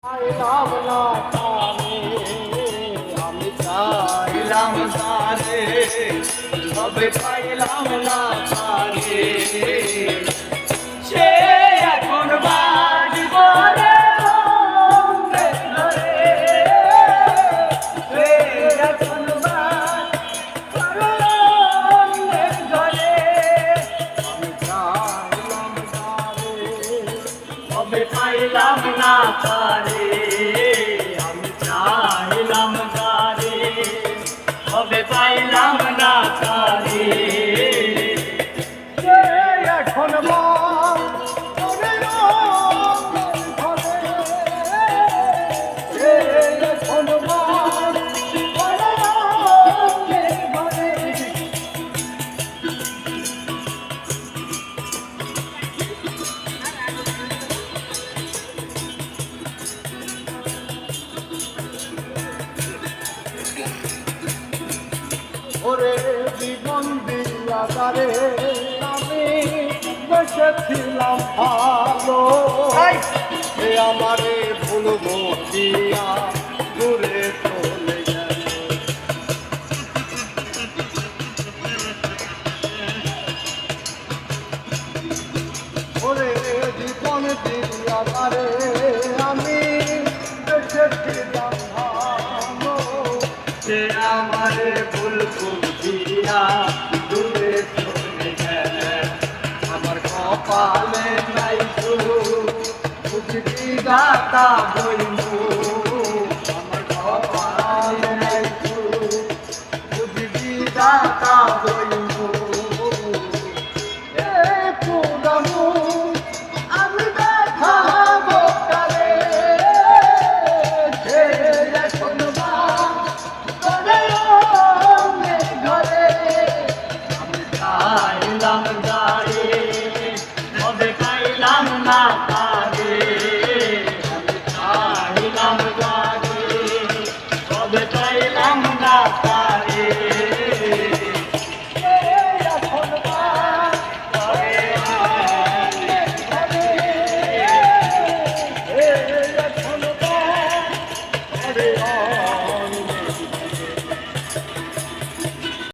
চাইলাম না তারে, আমি চাইলাম তারে, তবে পাইলাম না তারে। সে এখন বাড়ি করে রঙে ধরে, সে এখন বাড়ি করে রঙে ধরে। আমি চাইলাম তারে, তবে পাইলাম না তারে। আমি চাইলাম তারে, তবে পাইলাম না তারে। সে এখন বাড়ি করে রঙে ধরে, সে এখন বাড়ি করে রঙে ধরে। ওরে জীবন দিয়া তারে আমি বেসেছিলাম ভালো, সে আমারে ভুলবো দিয়া দূরে চলে গেল। ওরে জীবন দিয়া তারে আমি বেসেছিলাম ভালো, সে আমারে ভুলবো দিয়া দূরে চলে গেল। আমার কপালে নাই তো বুঝি গাতা বই